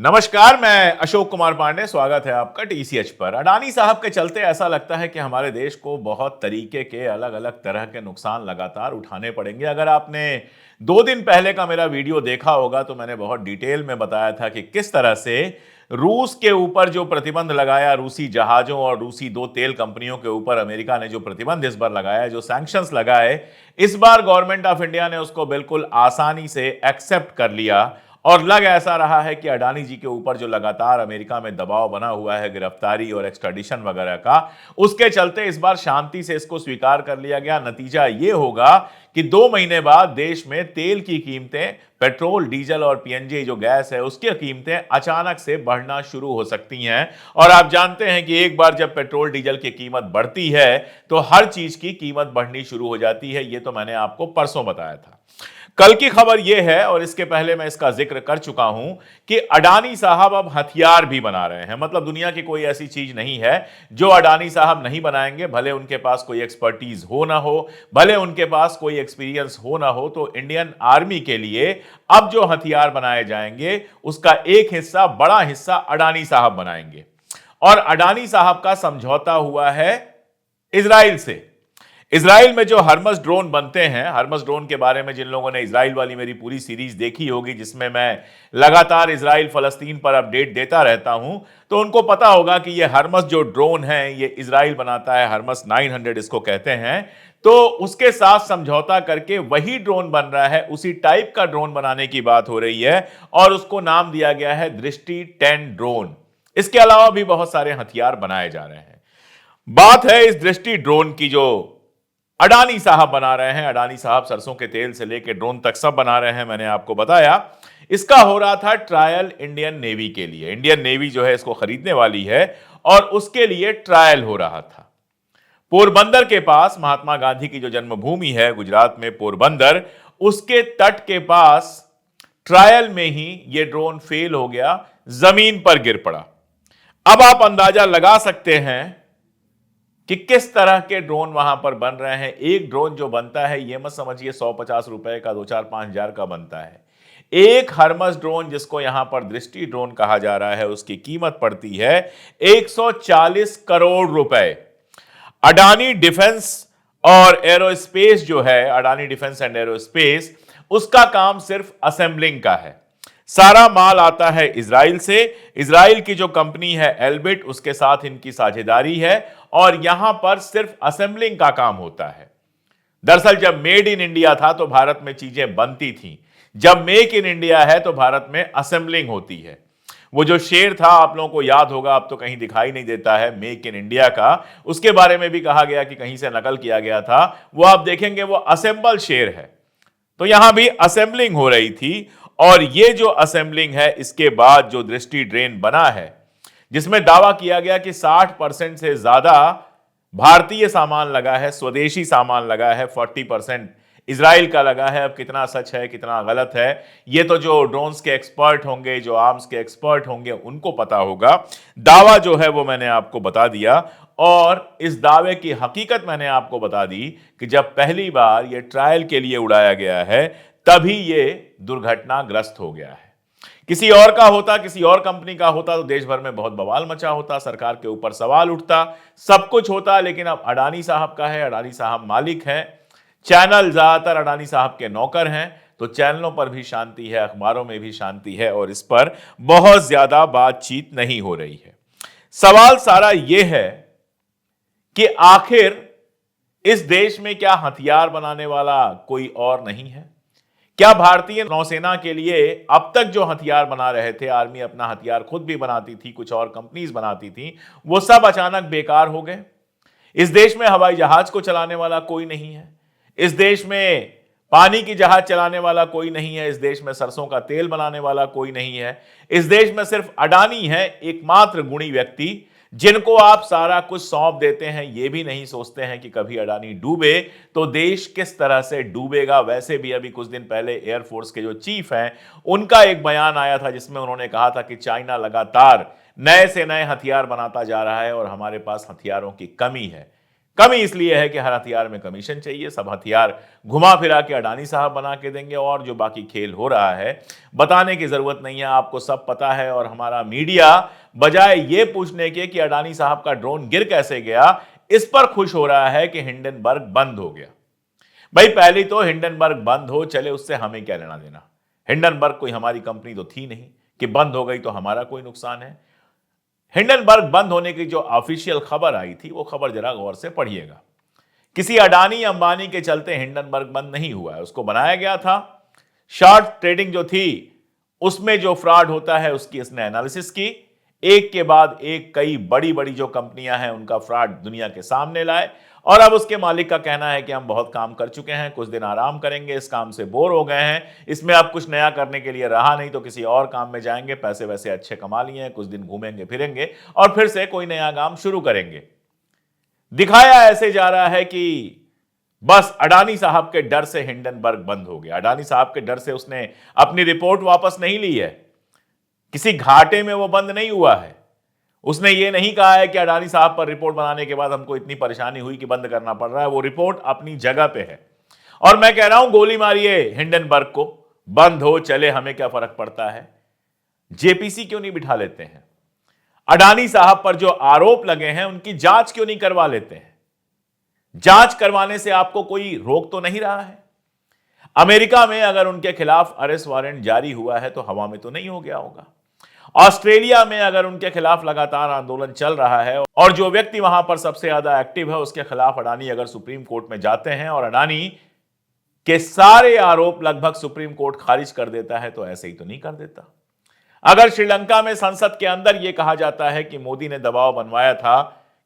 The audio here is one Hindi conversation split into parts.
नमस्कार, मैं अशोक कुमार पांडे। स्वागत है आपका टीसीएच पर। अडानी साहब के चलते ऐसा लगता है कि हमारे देश को बहुत तरीके के अलग अलग तरह के नुकसान लगातार उठाने पड़ेंगे। अगर आपने 2 दिन पहले का मेरा वीडियो देखा होगा तो मैंने बहुत डिटेल में बताया था कि किस तरह से रूस के ऊपर जो प्रतिबंध लगाया, रूसी जहाजों और रूसी 2 तेल कंपनियों के ऊपर अमेरिका ने जो प्रतिबंध इस बार लगाया, जो सैंक्शंस लगाए, इस बार गवर्नमेंट ऑफ इंडिया ने उसको बिल्कुल आसानी से एक्सेप्ट कर लिया। और लग ऐसा रहा है कि अडानी जी के ऊपर जो लगातार अमेरिका में दबाव बना हुआ है गिरफ्तारी और एक्स्ट्राडिशन वगैरह का, उसके चलते इस बार शांति से इसको स्वीकार कर लिया गया। नतीजा यह होगा कि 2 महीने बाद देश में तेल की कीमतें, पेट्रोल, डीजल और पीएनजी जो गैस है, उसकी कीमतें अचानक से बढ़ना शुरू हो सकती हैं। और आप जानते हैं कि एक बार जब पेट्रोल डीजल की कीमत बढ़ती है तो हर चीज की कीमत बढ़नी शुरू हो जाती है। यह तो मैंने आपको परसों बताया था। कल की खबर यह है, और इसके पहले मैं इसका जिक्र कर चुका हूं, कि अडानी साहब अब हथियार भी बना रहे हैं। मतलब दुनिया की कोई ऐसी चीज नहीं है जो अडानी साहब नहीं बनाएंगे, भले उनके पास कोई एक्सपर्टीज हो ना हो, भले उनके पास कोई एक्सपीरियंस हो ना हो। तो इंडियन आर्मी के लिए अब जो हथियार बनाए जाएंगे उसका एक हिस्सा, बड़ा हिस्सा अडानी साहब बनाएंगे। और अडानी साहब का समझौता हुआ है इजराइल से। इजराइल में जो हर्मस ड्रोन बनते हैं, हर्मस ड्रोन के बारे में जिन लोगों ने इजराइल वाली मेरी पूरी सीरीज देखी होगी, जिसमें मैं लगातार इजराइल फलस्तीन पर अपडेट देता रहता हूं, तो उनको पता होगा कि ये हर्मस जो ड्रोन है ये इजराइल बनाता है। हर्मस 900 इसको कहते हैं। तो उसके साथ समझौता करके वही ड्रोन बन रहा है, उसी टाइप का ड्रोन बनाने की बात हो रही है और उसको नाम दिया गया है दृष्टि 10 ड्रोन। इसके अलावा भी बहुत सारे हथियार बनाए जा रहे हैं। बात है इस दृष्टि ड्रोन की जो अडानी साहब बना रहे हैं। अडानी साहब सरसों के तेल से लेकर ड्रोन तक सब बना रहे हैं, मैंने आपको बताया। इसका हो रहा था ट्रायल इंडियन नेवी के लिए। इंडियन नेवी जो है इसको खरीदने वाली है और उसके लिए ट्रायल हो रहा था। पोरबंदर के पास, महात्मा गांधी की जो जन्मभूमि है गुजरात में पोरबंदर, उसके तट के पास ट्रायल में ही यह ड्रोन फेल हो गया, जमीन पर गिर पड़ा। अब आप अंदाजा लगा सकते हैं कि किस तरह के ड्रोन वहां पर बन रहे हैं। एक ड्रोन जो बनता है, यह मत समझिए 150 रुपए का, 2-4-5 हजार का बनता है। एक हर्मस ड्रोन, जिसको यहां पर दृष्टि ड्रोन कहा जा रहा है, उसकी कीमत पड़ती है 140 करोड़ रुपए। अडानी डिफेंस और एरोस्पेस जो है, अडानी डिफेंस एंड एरोस्पेस, उसका काम सिर्फ असेंबलिंग का है। सारा माल आता है इजराइल से। इजराइल की जो कंपनी है एल्बिट, उसके साथ इनकी साझेदारी है और यहां पर सिर्फ असेंबलिंग का काम होता है। दरअसल जब मेड इन इंडिया था तो भारत में चीजें बनती थीं। जब मेक इन इंडिया है तो भारत में असेंबलिंग होती है। वो जो शेर था, आप लोगों को याद होगा, अब तो कहीं दिखाई नहीं देता है, मेक इन इंडिया का, उसके बारे में भी कहा गया कि कहीं से नकल किया गया था। वो आप देखेंगे वो असेंबल शेर है। तो यहां भी असेंबलिंग हो रही थी। और ये जो असेंबलिंग है, इसके बाद जो दृष्टि ड्रेन बना है, जिसमें दावा किया गया कि 60% से ज्यादा भारतीय सामान लगा है, स्वदेशी सामान लगा है, 40% इजराइल का लगा है। अब कितना सच है, कितना गलत है, ये तो जो ड्रोन्स के एक्सपर्ट होंगे, जो आर्म्स के एक्सपर्ट होंगे, उनको पता होगा। दावा जो है वो मैंने आपको बता दिया। और इस दावे की हकीकत मैंने आपको बता दी कि जब पहली बार ये ट्रायल के लिए उड़ाया गया है, तभी ये दुर्घटनाग्रस्त हो गया है। किसी और का होता, किसी और कंपनी का होता तो देश भर में बहुत बवाल मचा होता, सरकार के ऊपर सवाल उठता, सब कुछ होता। लेकिन अब अडानी साहब का है, अडानी साहब मालिक हैं। चैनल ज्यादातर अडानी साहब के नौकर हैं, तो चैनलों पर भी शांति है, अखबारों में भी शांति है और इस पर बहुत ज्यादा बातचीत नहीं हो रही है। सवाल सारा यह है कि आखिर इस देश में क्या हथियार बनाने वाला कोई और नहीं है? क्या भारतीय नौसेना के लिए अब तक जो हथियार बना रहे थे, आर्मी अपना हथियार खुद भी बनाती थी, कुछ और कंपनीज बनाती थी, वो सब अचानक बेकार हो गए? इस देश में हवाई जहाज को चलाने वाला कोई नहीं है। इस देश में पानी की जहाज चलाने वाला कोई नहीं है। इस देश में सरसों का तेल बनाने वाला कोई नहीं है। इस देश में सिर्फ अडानी है, एकमात्र गुणी व्यक्ति, जिनको आप सारा कुछ सौंप देते हैं। ये भी नहीं सोचते हैं कि कभी अडानी डूबे तो देश किस तरह से डूबेगा। वैसे भी अभी कुछ दिन पहले एयरफोर्स के जो चीफ हैं, उनका एक बयान आया था जिसमें उन्होंने कहा था कि चाइना लगातार नए से नए हथियार बनाता जा रहा है और हमारे पास हथियारों की कमी है। कमी इसलिए है कि हर हथियार में कमीशन चाहिए, सब हथियार घुमा फिरा के अडानी साहब बना के देंगे और जो बाकी खेल हो रहा है बताने की जरूरत नहीं है, आपको सब पता है। और हमारा मीडिया बजाय ये पूछने के कि अडानी साहब का ड्रोन गिर कैसे गया, इस पर खुश हो रहा है कि हिंडनबर्ग बंद हो गया। भाई पहली तो हिंडनबर्ग बंद हो चले, उससे हमें क्या लेना देना। हिंडनबर्ग कोई हमारी कंपनी तो थी नहीं कि बंद हो गई तो हमारा कोई नुकसान है। हिंडनबर्ग बंद होने की जो ऑफिशियल खबर आई थी वो खबर जरा गौर से पढ़िएगा। किसी अडानी अंबानी के चलते हिंडनबर्ग बंद नहीं हुआ है, उसको बनाया गया था। शॉर्ट ट्रेडिंग जो थी उसमें जो फ्रॉड होता है उसकी इसने एनालिसिस की, एक के बाद एक कई बड़ी बड़ी जो कंपनियां हैं उनका फ्रॉड दुनिया के सामने लाए। और अब उसके मालिक का कहना है कि हम बहुत काम कर चुके हैं, कुछ दिन आराम करेंगे, इस काम से बोर हो गए हैं, इसमें अब कुछ नया करने के लिए रहा नहीं तो किसी और काम में जाएंगे, पैसे वैसे अच्छे कमा लिए हैं, कुछ दिन घूमेंगे फिरेंगे और फिर से कोई नया काम शुरू करेंगे। दिखाया ऐसे जा रहा है कि बस अडानी साहब के डर से हिंडनबर्ग बंद हो गया। अडानी साहब के डर से उसने अपनी रिपोर्ट वापस नहीं ली है, किसी घाटे में वो बंद नहीं हुआ है। उसने ये नहीं कहा है कि अडानी साहब पर रिपोर्ट बनाने के बाद हमको इतनी परेशानी हुई कि बंद करना पड़ रहा है। वो रिपोर्ट अपनी जगह पे है और मैं कह रहा हूं गोली मारिए हिंडनबर्ग को, बंद हो चले, हमें क्या फर्क पड़ता है। जेपीसी क्यों नहीं बिठा लेते हैं? अडानी साहब पर जो आरोप लगे हैं उनकी जांच क्यों नहीं करवा लेते हैं? जांच करवाने से आपको कोई रोक तो नहीं रहा है। अमेरिका में अगर उनके खिलाफ अरेस्ट वारंट जारी हुआ है तो हवा में तो नहीं हो गया होगा। ऑस्ट्रेलिया में अगर उनके खिलाफ लगातार आंदोलन चल रहा है और जो व्यक्ति वहां पर सबसे ज्यादा एक्टिव है उसके खिलाफ अडानी अगर सुप्रीम कोर्ट में जाते हैं और अडानी के सारे आरोप लगभग सुप्रीम कोर्ट खारिज कर देता है, तो ऐसे ही तो नहीं कर देता। अगर श्रीलंका में संसद के अंदर यह कहा जाता है कि मोदी ने दबाव बनवाया था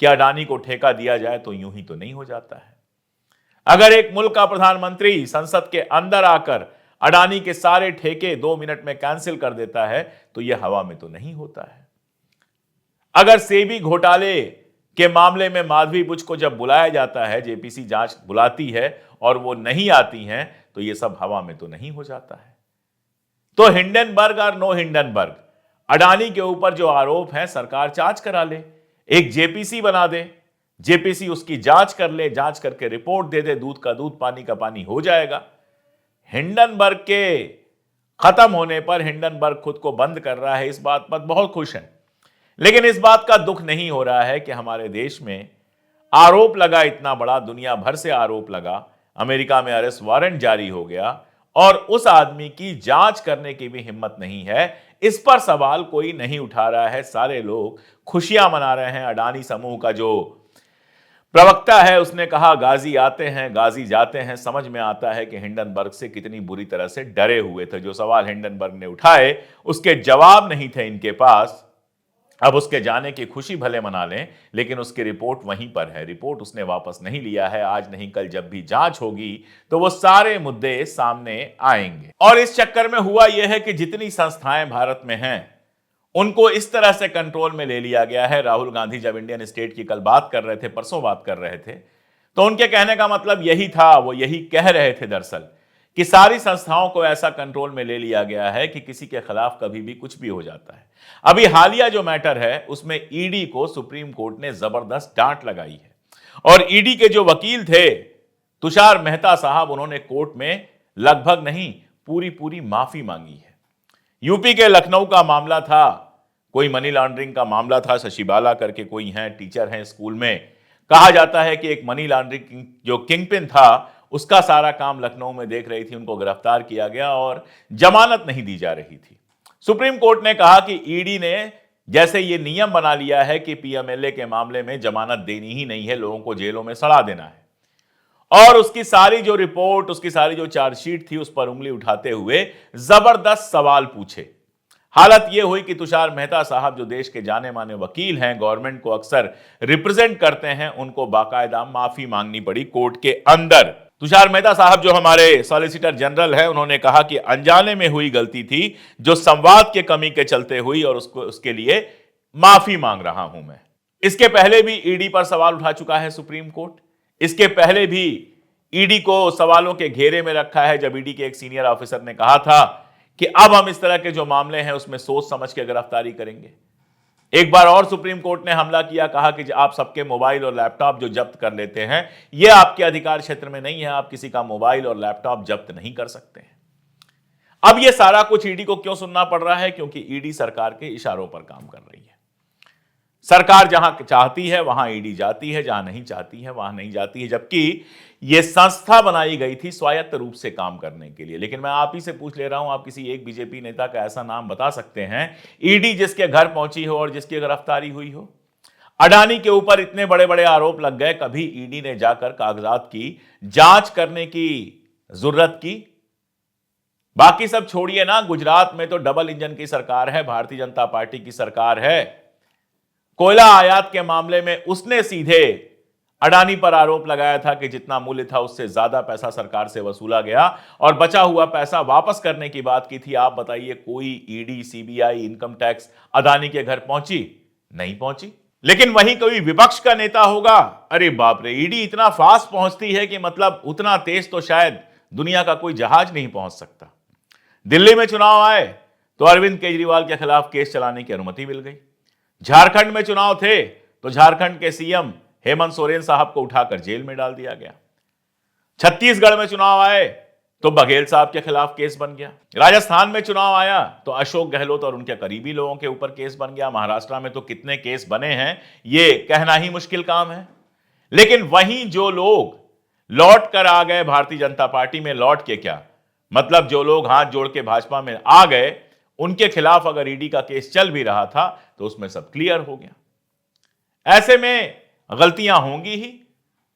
कि अडानी को ठेका दिया जाए, तो यूं ही तो नहीं हो जाता है। अगर एक मुल्क का प्रधानमंत्री संसद के अंदर आकर अडानी के सारे ठेके 2 मिनट में कैंसिल कर देता है, तो यह हवा में तो नहीं होता है। अगर सेबी घोटाले के मामले में माधवी बुच को जब बुलाया जाता है, जेपीसी जांच बुलाती है और वो नहीं आती हैं, तो यह सब हवा में तो नहीं हो जाता है। तो हिंडनबर्ग और नो हिंडनबर्ग, अडानी के ऊपर जो आरोप है सरकार जांच करा ले, एक जेपीसी बना दे, जेपीसी उसकी जांच कर ले, जांच करके रिपोर्ट दे दे, दूध का दूध पानी का पानी हो जाएगा। हिंडनबर्ग के खत्म होने पर हिंडनबर्ग खुद को बंद कर रहा है, इस बात पर बहुत खुश है। लेकिन इस बात का दुख नहीं हो रहा है कि हमारे देश में आरोप लगा, इतना बड़ा दुनिया भर से आरोप लगा, अमेरिका में अरेस्ट वारंट जारी हो गया और उस आदमी की जांच करने की भी हिम्मत नहीं है। इस पर सवाल कोई नहीं उठा रहा है, सारे लोग खुशियां मना रहे हैं। अडानी समूह का जो प्रवक्ता है उसने कहा गाजी आते हैं गाजी जाते हैं। समझ में आता है कि हिंडनबर्ग से कितनी बुरी तरह से डरे हुए थे। जो सवाल हिंडनबर्ग ने उठाए उसके जवाब नहीं थे इनके पास। अब उसके जाने की खुशी भले मना लें, लेकिन उसकी रिपोर्ट वहीं पर है, रिपोर्ट उसने वापस नहीं लिया है। आज नहीं कल जब भी जांच होगी तो वो सारे मुद्दे सामने आएंगे। और इस चक्कर में हुआ यह है कि जितनी संस्थाएं भारत में हैं उनको इस तरह से कंट्रोल में ले लिया गया है। राहुल गांधी जब इंडियन स्टेट की कल बात कर रहे थे, परसों बात कर रहे थे, तो उनके कहने का मतलब यही था, वो यही कह रहे थे दरअसल, कि सारी संस्थाओं को ऐसा कंट्रोल में ले लिया गया है कि किसी के खिलाफ कभी भी कुछ भी हो जाता है। अभी हालिया जो मैटर है उसमें ईडी को सुप्रीम कोर्ट ने जबरदस्त डांट लगाई है और ईडी के जो वकील थे तुषार मेहता साहब, उन्होंने कोर्ट में लगभग नहीं पूरी पूरी माफी मांगी है। यूपी के लखनऊ का मामला था, कोई मनी लॉन्ड्रिंग का मामला था। शशि बाला करके कोई हैं, टीचर हैं स्कूल में, कहा जाता है कि एक मनी लॉन्ड्रिंग जो किंगपिन था उसका सारा काम लखनऊ में देख रही थी, उनको गिरफ्तार किया गया और जमानत नहीं दी जा रही थी। सुप्रीम कोर्ट ने कहा कि ईडी ने जैसे ये नियम बना लिया है कि पीएमएलए के मामले में जमानत देनी ही नहीं है, लोगों को जेलों में सड़ा देना है, और उसकी सारी जो रिपोर्ट, उसकी सारी जो चार्जशीट थी उस पर उंगली उठाते हुए जबरदस्त सवाल पूछे। हालत यह हुई कि तुषार मेहता साहब जो देश के जाने माने वकील हैं, गवर्नमेंट को अक्सर रिप्रेजेंट करते हैं, उनको बाकायदा माफी मांगनी पड़ी कोर्ट के अंदर। तुषार मेहता साहब जो हमारे सॉलिसिटर जनरल हैं, उन्होंने कहा कि अनजाने में हुई गलती थी जो संवाद के कमी के चलते हुई और उसके लिए माफी मांग रहा हूं मैं। इसके पहले भी ईडी पर सवाल उठा चुका है सुप्रीम कोर्ट। इसके पहले भी ईडी को सवालों के घेरे में रखा है जब ईडी के एक सीनियर ऑफिसर ने कहा था कि अब हम इस तरह के जो मामले हैं उसमें सोच समझ के गिरफ्तारी करेंगे। एक बार और सुप्रीम कोर्ट ने हमला किया, कहा कि आप सबके मोबाइल और लैपटॉप जो जब्त कर लेते हैं, यह आपके अधिकार क्षेत्र में नहीं है, आप किसी का मोबाइल और लैपटॉप जब्त नहीं कर सकते हैं। अब यह सारा कुछ ईडी को क्यों सुनना पड़ रहा है? क्योंकि ईडी सरकार के इशारों पर काम कर रही है। सरकार जहां चाहती है वहां ईडी जाती है, जहां नहीं चाहती है वहां नहीं जाती है, जबकि यह संस्था बनाई गई थी स्वायत्त रूप से काम करने के लिए। लेकिन मैं आप ही से पूछ ले रहा हूं, आप किसी एक बीजेपी नेता का ऐसा नाम बता सकते हैं ईडी जिसके घर पहुंची हो और जिसकी गिरफ्तारी हुई हो? अडानी के ऊपर इतने बड़े बड़े आरोप लग गए, कभी ईडी ने जाकर कागजात की जांच करने की जरूरत की? बाकी सब छोड़िए ना, गुजरात में तो डबल इंजन की सरकार है, भारतीय जनता पार्टी की सरकार है। कोयला आयात के मामले में उसने सीधे अडानी पर आरोप लगाया था कि जितना मूल्य था उससे ज्यादा पैसा सरकार से वसूला गया और बचा हुआ पैसा वापस करने की बात की थी। आप बताइए, कोई ED, CBI, income tax Adani के घर पहुंची? नहीं पहुंची। लेकिन वहीं कोई विपक्ष का नेता होगा, अरे बाप रे, ईडी इतना फास्ट पहुंचती है कि मतलब उतना तेज तो शायद दुनिया का कोई जहाज नहीं पहुंच सकता। दिल्ली में चुनाव आए तो अरविंद केजरीवाल के खिलाफ केस चलाने की अनुमति मिल गई। झारखंड में चुनाव थे तो झारखंड के सीएम हेमंत सोरेन साहब को उठाकर जेल में डाल दिया गया। छत्तीसगढ़ में चुनाव आए तो बघेल साहब के खिलाफ केस बन गया। राजस्थान में चुनाव आया तो अशोक गहलोत और उनके करीबी लोगों के ऊपर केस बन गया। महाराष्ट्र में तो कितने केस बने हैं ये कहना ही मुश्किल काम है। लेकिन वहीं जो लोग लौट कर आ गए भारतीय जनता पार्टी में, लौट के क्या मतलब, जो लोग हाथ जोड़ के भाजपा में आ गए, उनके खिलाफ अगर ईडी का केस चल भी रहा था तो उसमें सब क्लियर हो गया। ऐसे में गलतियां होंगी ही,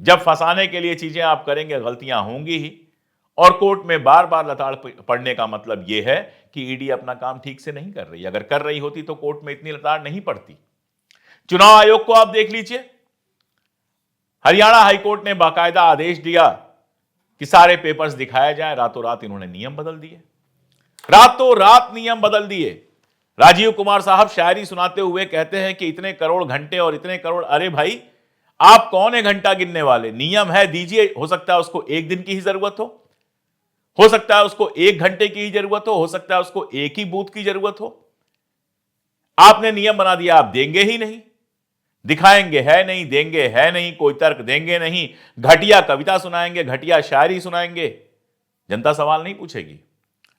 जब फंसाने के लिए चीजें आप करेंगे गलतियां होंगी ही। और कोर्ट में बार बार लताड़ पड़ने का मतलब यह है कि ईडी अपना काम ठीक से नहीं कर रही। अगर कर रही होती तो कोर्ट में इतनी लताड़ नहीं पड़ती। चुनाव आयोग को आप देख लीजिए, हरियाणा हाईकोर्ट ने बाकायदा आदेश दिया कि सारे पेपर्स दिखाए जाएं, रातों रात इन्होंने नियम बदल दिए। रातों रात नियम बदल दिए। राजीव कुमार साहब शायरी सुनाते हुए कहते हैं कि इतने करोड़ घंटे और इतने करोड़। अरे भाई, आप कौन है घंटा गिनने वाले? नियम है, दीजिए। हो सकता है उसको एक दिन की ही जरूरत हो सकता है उसको 1 घंटे की ही जरूरत हो सकता है उसको एक ही बूथ की जरूरत हो। आपने नियम बना दिया, आप देंगे ही नहीं, दिखाएंगे है नहीं, देंगे है नहीं, कोई तर्क देंगे नहीं, घटिया कविता सुनाएंगे, घटिया शायरी सुनाएंगे, जनता सवाल नहीं पूछेगी।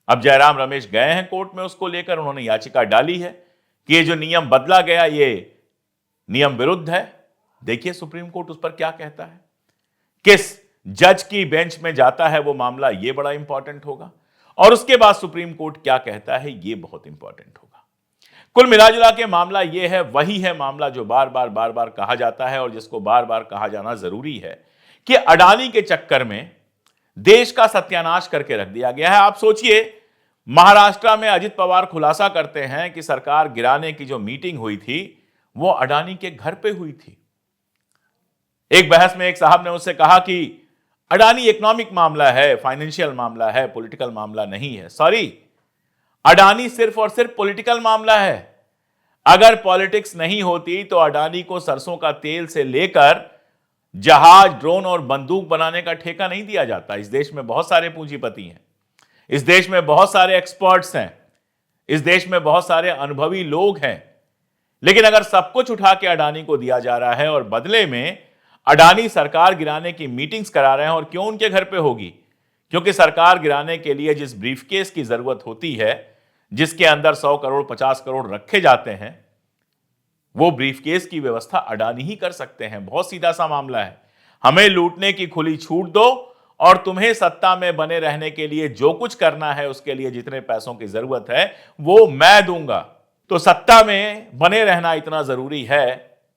अब जयराम रमेश गए हैं कोर्ट में, उसको लेकर उन्होंने याचिका डाली है कि ये जो नियम बदला गया ये नियम विरुद्ध है। देखिए सुप्रीम कोर्ट उस पर क्या कहता है, किस जज की बेंच में जाता है वो मामला, ये बड़ा इंपॉर्टेंट होगा। और उसके बाद सुप्रीम कोर्ट क्या कहता है ये बहुत इंपॉर्टेंट होगा। कुल मिलाजुला के मामला ये है, वही है मामला जो बार बार कहा जाता है और जिसको बार बार कहा जाना जरूरी है कि अडानी के चक्कर में देश का सत्यानाश करके रख दिया गया है। आप सोचिए, महाराष्ट्र में अजित पवार खुलासा करते हैं कि सरकार गिराने की जो मीटिंग हुई थी वो अडानी के घर पे हुई थी। एक बहस में एक साहब ने उससे कहा कि अडानी इकोनॉमिक मामला है, फाइनेंशियल मामला है, पॉलिटिकल मामला नहीं है। सॉरी, अडानी सिर्फ और सिर्फ पॉलिटिकल मामला है। अगर पॉलिटिक्स नहीं होती तो अडानी को सरसों का तेल से लेकर जहाज, ड्रोन और बंदूक बनाने का ठेका नहीं दिया जाता। इस देश में बहुत सारे पूंजीपति हैं, इस देश में बहुत सारे एक्सपर्ट्स हैं, इस देश में बहुत सारे अनुभवी लोग हैं। लेकिन अगर सब कुछ उठा के अडानी को दिया जा रहा है और बदले में अडानी सरकार गिराने की मीटिंग्स करा रहे हैं, और क्यों उनके घर पे होगी? क्योंकि सरकार गिराने के लिए जिस ब्रीफकेस की जरूरत होती है, जिसके अंदर 100 करोड़ 50 करोड़ रखे जाते हैं, वो ब्रीफकेस की व्यवस्था अडानी ही कर सकते हैं। बहुत सीधा सा मामला है, हमें लूटने की खुली छूट दो और तुम्हें सत्ता में बने रहने के लिए जो कुछ करना है उसके लिए जितने पैसों की जरूरत है वो मैं दूंगा। तो सत्ता में बने रहना इतना जरूरी है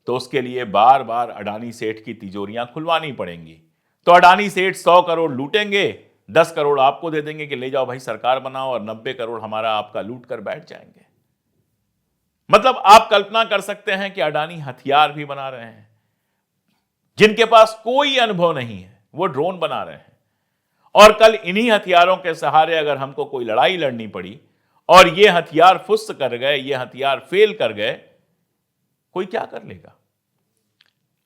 तो उसके लिए बार बार अडानी सेठ की तिजोरियां खुलवानी पड़ेंगी। तो अडानी सेठ 100 करोड़ लूटेंगे, 10 करोड़ आपको दे देंगे कि ले जाओ भाई सरकार बनाओ, और 90 करोड़ हमारा आपका लूट कर बैठ जाएंगे। मतलब आप कल्पना कर सकते हैं कि अडानी हथियार भी बना रहे हैं, जिनके पास कोई अनुभव नहीं है वो ड्रोन बना रहे हैं। और कल इन्हीं हथियारों के सहारे अगर हमको कोई लड़ाई लड़नी पड़ी और ये हथियार फुस कर गए, ये हथियार फेल कर गए, कोई क्या कर लेगा?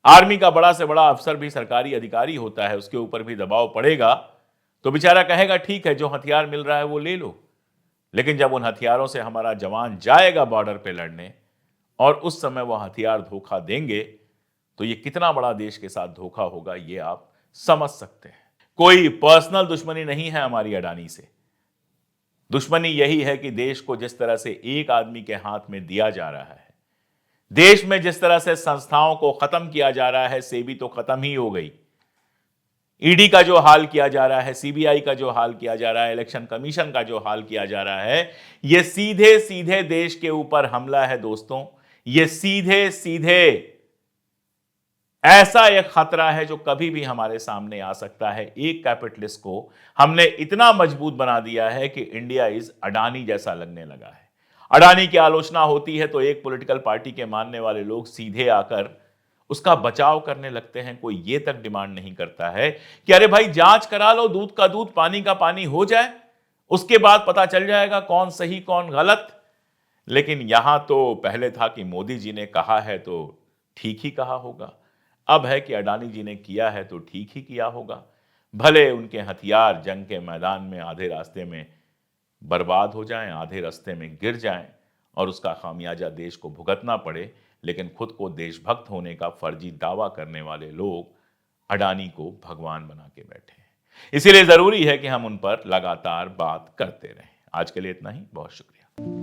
आर्मी का बड़ा से बड़ा अफसर भी सरकारी अधिकारी होता है, उसके ऊपर भी दबाव पड़ेगा तो बेचारा कहेगा ठीक है जो हथियार मिल रहा है वो ले लो। लेकिन जब उन हथियारों से हमारा जवान जाएगा बॉर्डर पे लड़ने और उस समय वो हथियार धोखा देंगे तो ये कितना बड़ा देश के साथ धोखा होगा, ये आप समझ सकते हैं। कोई पर्सनल दुश्मनी नहीं है हमारी अडानी से। दुश्मनी यही है कि देश को जिस तरह से एक आदमी के हाथ में दिया जा रहा है, देश में जिस तरह से संस्थाओं को खत्म किया जा रहा है, सेबी तो खत्म ही हो गई, ईडी का जो हाल किया जा रहा है, सीबीआई का जो हाल किया जा रहा है, इलेक्शन कमीशन का जो हाल किया जा रहा है, यह सीधे सीधे देश के ऊपर हमला है दोस्तों। यह सीधे सीधे ऐसा एक खतरा है जो कभी भी हमारे सामने आ सकता है। एक कैपिटलिस्ट को हमने इतना मजबूत बना दिया है कि इंडिया इज अडानी जैसा लगने लगा है। अडानी की आलोचना होती है तो एक पॉलिटिकल पार्टी के मानने वाले लोग सीधे आकर उसका बचाव करने लगते हैं। कोई ये तक डिमांड नहीं करता है कि अरे भाई जांच करा लो, दूध का दूध पानी का पानी हो जाए, उसके बाद पता चल जाएगा कौन सही कौन गलत। लेकिन यहां तो पहले था कि मोदी जी ने कहा है तो ठीक ही कहा होगा, अब है कि अडानी जी ने किया है तो ठीक ही किया होगा। भले उनके हथियार जंग के मैदान में आधे रास्ते में बर्बाद हो जाएं, आधे रास्ते में गिर जाएं और उसका खामियाजा देश को भुगतना पड़े, लेकिन खुद को देशभक्त होने का फर्जी दावा करने वाले लोग अडानी को भगवान बना के बैठे हैं। इसीलिए जरूरी है कि हम उन पर लगातार बात करते रहें। आज के लिए इतना ही, बहुत शुक्रिया।